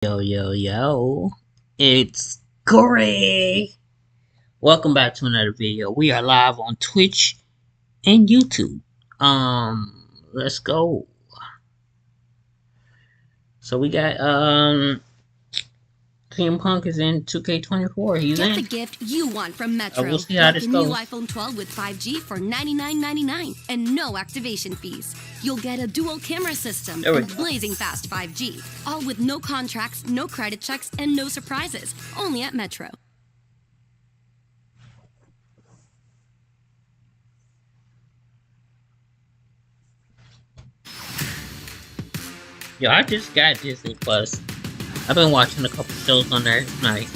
Yo, it's Corey. Welcome back to another video. We are live on Twitch and YouTube. Let's go. So we got CM Punk is in 2K24. He's Get in. the gift you want from Metro. We'll see how this the goes. new iPhone 12 with 5G for $99.99 and no activation fees. You'll get a dual camera system and blazing fast 5G. All with no contracts, no credit checks, and no surprises. Only at Metro. Yo, I just got Disney Plus. I've been watching a couple shows on there. It's nice.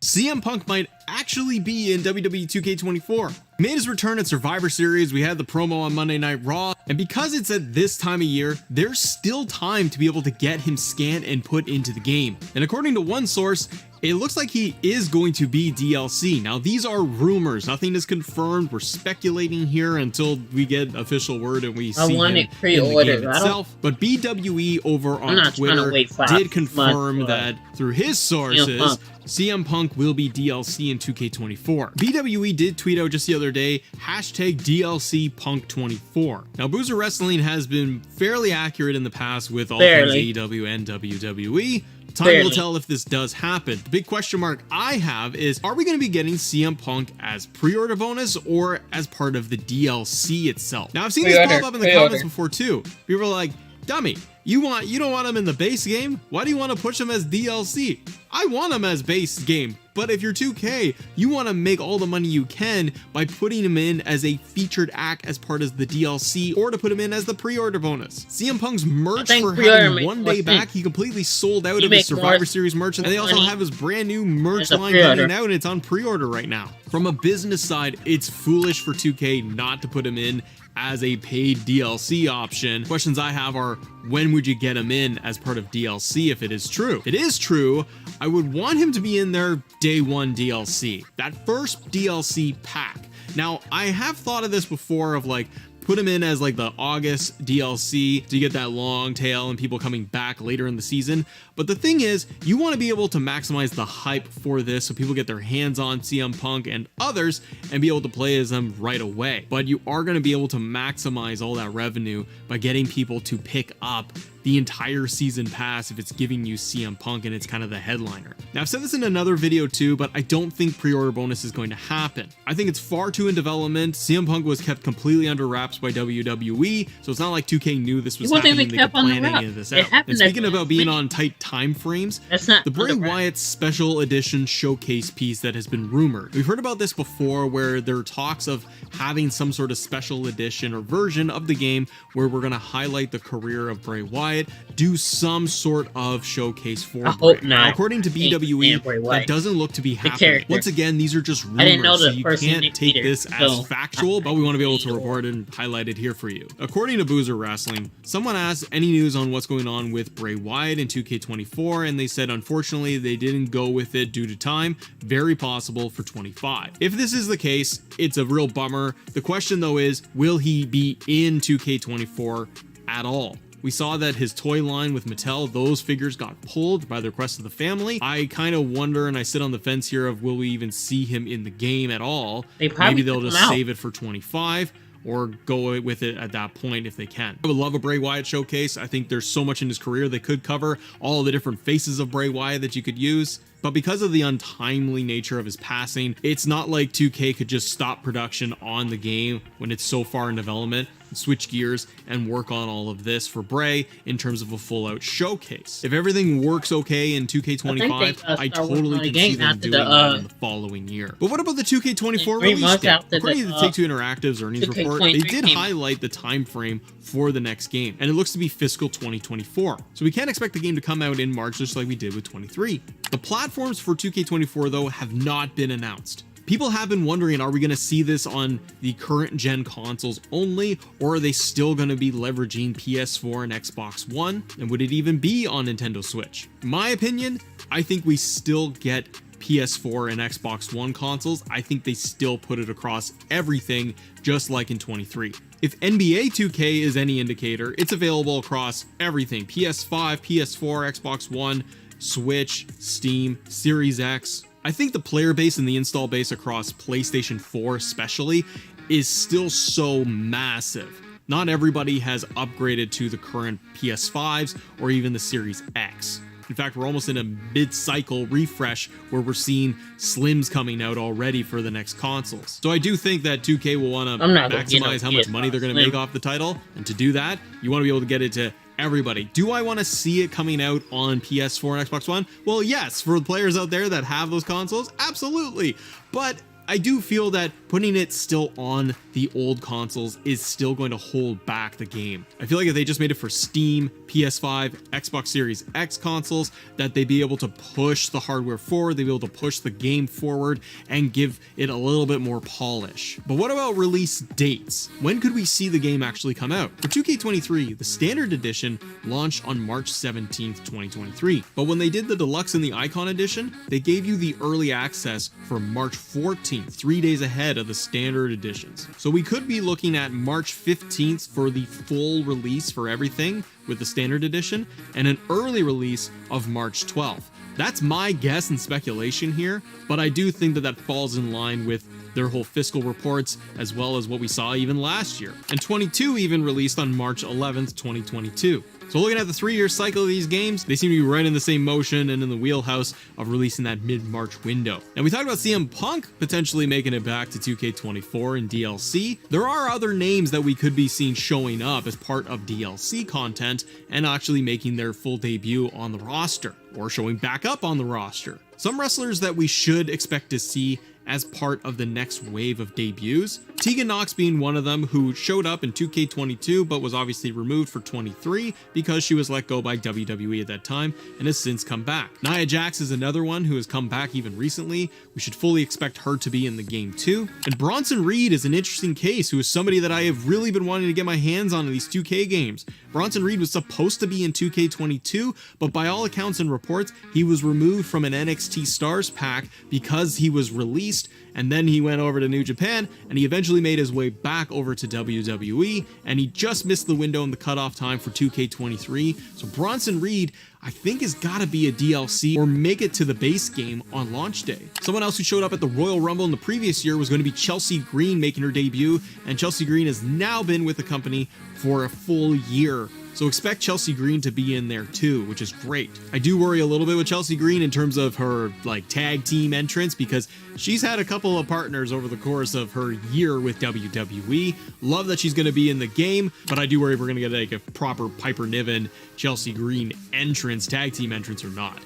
CM Punk might actually be in WWE 2K24. He made his return at Survivor Series, we had the promo on Monday Night Raw, and because it's at this time of year, there's still time to be able to get him scanned and put into the game. And according to one source, it looks like he is going to be DLC. Now these are rumors, nothing is confirmed, we're speculating here until we get official word and we see him in the game itself. But BWE over on Twitter did confirm that through his sources, CM Punk will be DLC in 2K24. BWE did tweet out just the other day, hashtag DLC Punk 24. Now Boozer Wrestling has been fairly accurate in the past with all things AEW and WWE. Time will tell if this does happen. The big question mark I have is, are we going to be getting CM Punk as pre-order bonus or as part of the DLC itself? Now I've seen this pop up in the comments before too. People are like, dummy, you don't want him in the base game? Why do you want to push him as DLC? I want him as base game, but if you're 2K, you want to make all the money you can by putting him in as a featured act as part of the DLC, or to put him in as the pre-order bonus. CM Punk's merch for having one day back, he completely sold out of his Survivor Series merch, and they also have his brand new merch line coming out, and it's on pre-order right now. From a business side, it's foolish for 2K not to put him in as a paid DLC option. Questions I have are, when would you get him in as part of DLC if it is true? If it is true, I would want him to be in their day one DLC, that first DLC pack. Now, I have thought of this before of like, put him in as like the August DLC so you get that long tail and people coming back later in the season. But the thing is, you want to be able to maximize the hype for this so people get their hands on CM Punk and others and be able to play as them right away. But you are going to be able to maximize all that revenue by getting people to pick up the entire season pass if it's giving you CM Punk and it's kind of the headliner. Now I've said this in another video too, but I don't think pre-order bonus is going to happen. I think it's far too in development. CM Punk was kept completely under wraps by WWE, so it's not like 2K knew this was happening. They could plan any of this out. And speaking about being on tight time frames, the Bray Wyatt special edition showcase piece that has been rumored. We've heard about this before where there are talks of having some sort of special edition or version of the game where we're going to highlight the career of Bray Wyatt, do some sort of showcase for Bray. Now, according to BWE, that doesn't look to be happening. Once again, these are just rumors, so you can't take this as factual, but we want to be able to report and highlight it here for you. According to Boozer Wrestling, someone asked any news on what's going on with Bray Wyatt in 2K24, and they said unfortunately they didn't go with it due to time, very possible for 25. If this is the case, it's a real bummer. The question though is, will he be in 2K24 at all? We saw that his toy line with Mattel, those figures got pulled by the request of the family. I kind of wonder, and I sit on the fence here of, will we even see him in the game at all? Maybe they'll just save it for 25 or go with it at that point if they can. I would love a Bray Wyatt showcase. I think there's so much in his career they could cover, all the different faces of Bray Wyatt that you could use. But because of the untimely nature of his passing, it's not like 2K could just stop production on the game when it's so far in development, switch gears and work on all of this for Bray in terms of a full-out showcase. If everything works okay in 2K25, I totally can see them doing that in the following year. But what about the 2K24 release date? According to the Take-Two Interactive's earnings report, they did highlight the time frame for the next game, and it looks to be fiscal 2024. So we can't expect the game to come out in March just like we did with 23. The platforms for 2K24 though have not been announced. People have been wondering, are we going to see this on the current gen consoles only, or are they still going to be leveraging PS4 and Xbox One? And would it even be on Nintendo Switch? In my opinion, I think we still get PS4 and Xbox One consoles. I think they still put it across everything, just like in 23. If NBA 2K is any indicator, it's available across everything: PS5, PS4, Xbox One, Switch, Steam, Series X. I think the player base and the install base across PlayStation 4 especially is still so massive. Not everybody has upgraded to the current PS5s or even the Series X. In fact, we're almost in a mid-cycle refresh where we're seeing slims coming out already for the next consoles. So I do think that 2K will want to maximize how much money they're going to make off the title. And to do that, you want to be able to get it to everybody. Do I want to see it coming out on PS4 and Xbox One? Well, yes, for the players out there that have those consoles, absolutely. But I do feel that putting it still on the old consoles is still going to hold back the game. I feel like if they just made it for Steam, PS5, Xbox Series X consoles, that they'd be able to push the hardware forward, they'd be able to push the game forward and give it a little bit more polish. But what about release dates? When could we see the game actually come out? For 2K23, the standard edition launched on March 17th, 2023. But when they did the deluxe and the icon edition, they gave you the early access for March 14th, 3 days ahead of the standard editions. So we could be looking at March 15th for the full release for everything with the standard edition and an early release of March 12th. That's my guess and speculation here, but I do think that that falls in line with their whole fiscal reports as well as what we saw even last year. And 22 even released on March 11th, 2022. So looking at the 3-year cycle of these games, they seem to be right in the same motion and in the wheelhouse of releasing that mid-March window. And we talked about CM Punk potentially making it back to 2K24 in DLC. There are other names that we could be seeing showing up as part of DLC content and actually making their full debut on the roster or showing back up on the roster. Some wrestlers that we should expect to see as part of the next wave of debuts. Tegan Nox being one of them, who showed up in 2K22 but was obviously removed for 23 because she was let go by WWE at that time and has since come back. Nia Jax is another one who has come back even recently. We should fully expect her to be in the game too. And Bronson Reed is an interesting case, who is somebody that I have really been wanting to get my hands on in these 2K games. Bronson Reed was supposed to be in 2K22, but by all accounts and reports, he was removed from an NXT Stars pack because he was released, and then he went over to New Japan, and he eventually made his way back over to WWE, and he just missed the window in the cutoff time for 2K23. So Bronson Reed, I think, has got to be a DLC or make it to the base game on launch day. Someone else who showed up at the Royal Rumble in the previous year was going to be Chelsea Green, making her debut, and Chelsea Green has now been with the company for a full year. So expect Chelsea Green to be in there too, which is great. I do worry a little bit with Chelsea Green in terms of her tag team entrance, because she's had a couple of partners over the course of her year with WWE. Love that she's going to be in the game, but I do worry if we're going to get a proper Piper Niven, Chelsea Green entrance, tag team entrance or not.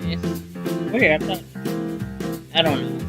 Yes. Weird. I don't know.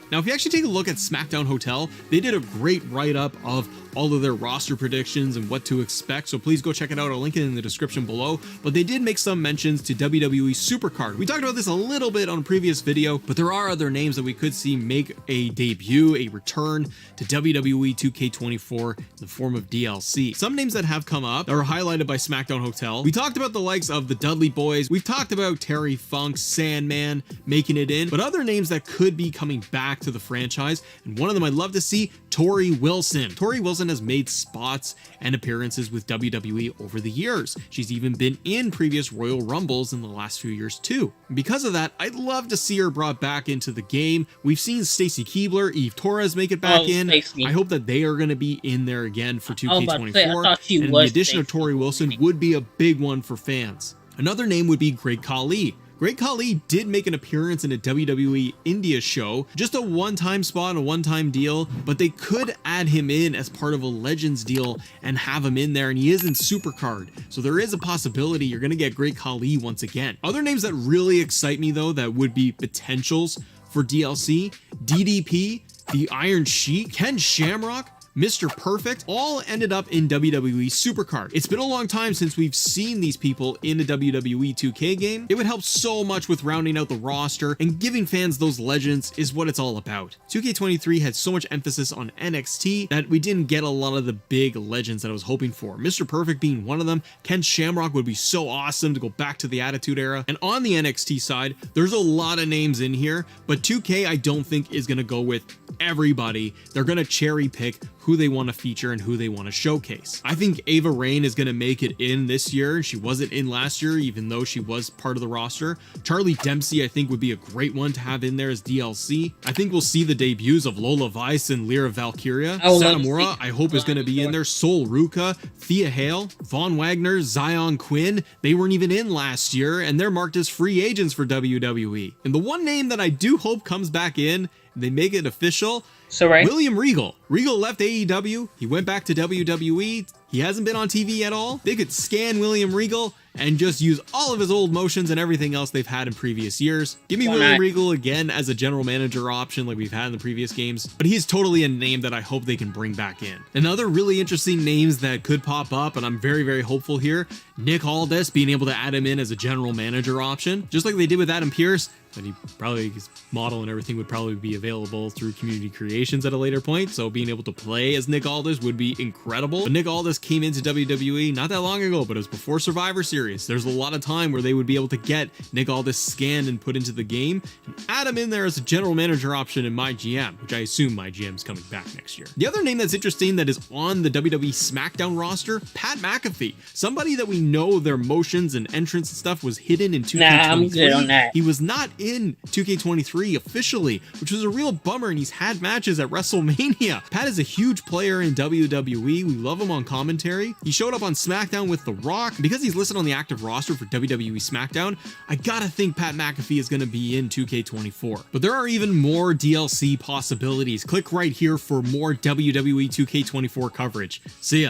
Now, if you actually take a look at SmackDown Hotel, they did a great write-up of all of their roster predictions and what to expect, so please go check it out. I'll link it in the description below. But they did make some mentions to WWE Supercard. We talked about this a little bit on a previous video, but there are other names that we could see make a debut, a return to WWE 2K24 in the form of DLC. Some names that have come up that are highlighted by SmackDown Hotel. We talked about the likes of the Dudley Boys. We've talked about Terry Funk, Sandman making it in, but other names that could be coming back to the franchise, and one of them I'd love to see, Tori Wilson. Tori Wilson has made spots and appearances with WWE over the years. She's even been in previous Royal Rumbles in the last few years too. And because of that, I'd love to see her brought back into the game. We've seen Stacy Keibler, Eve Torres make it back in. Stacey. I hope that they are going to be in there again for 2K24. And the addition of Tori Wilson would be a big one for fans. Another name would be Great Khali. Great Khali did make an appearance in a WWE India show, just a one-time spot, a one-time deal, but they could add him in as part of a Legends deal and have him in there, and he is in Supercard, so there is a possibility you're going to get Great Khali once again. Other names that really excite me though that would be potentials for DLC, DDP, the Iron Sheik, Ken Shamrock, Mr. Perfect, all ended up in WWE Supercard. It's been a long time since we've seen these people in a WWE 2K game. It would help so much with rounding out the roster, and giving fans those legends is what it's all about. 2K23 had so much emphasis on NXT that we didn't get a lot of the big legends that I was hoping for. Mr. Perfect being one of them. Ken Shamrock would be so awesome to go back to the Attitude Era. And on the NXT side, there's a lot of names in here, but 2K I don't think is going to go with everybody. They're going to cherry pick who they want to feature and who they want to showcase. I think Ava Raine is going to make it in this year. She wasn't in last year, even though she was part of the roster. Charlie Dempsey, I think, would be a great one to have in there as DLC. I think we'll see the debuts of Lola Vice and Lyra Valkyria. Satomura, I hope, is going to be in there. Sol Ruka, Thea Hale, Von Wagner, Zion Quinn. They weren't even in last year, and they're marked as free agents for WWE. And the one name that I do hope comes back in, they make it official, William Regal. Regal left AEW. He went back to WWE. He hasn't been on TV at all. They could scan William Regal and just use all of his old motions and everything else they've had in previous years. Give me William Regal again as a general manager option like we've had in the previous games, but he's totally a name that I hope they can bring back in. Another really interesting names that could pop up, and I'm very, very hopeful here, Nick Aldis, being able to add him in as a general manager option, just like they did with Adam Pearce. But he probably, his model and everything would probably be available through community creations at a later point, so being able to play as Nick Aldis would be incredible. But Nick Aldis came into WWE not that long ago, but it was before Survivor Series. There's a lot of time where they would be able to get Nick Aldis scanned and put into the game and add him in there as a general manager option in My GM, which I assume My GM is coming back next year. The other name that's interesting that is on the WWE SmackDown roster, Pat McAfee. Somebody that we know their motions and entrance and stuff was hidden in 2K23. I'm good on that. He was not in 2K23 officially, which was a real bummer, and he's had matches at WrestleMania. Pat is a huge player in WWE. We love him on commentary. He showed up on SmackDown with The Rock. Because he's listed on the active roster for WWE SmackDown, I gotta think Pat McAfee is gonna be in 2K24. But there are even more DLC possibilities. Click right here for more WWE 2K24 coverage. See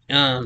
ya.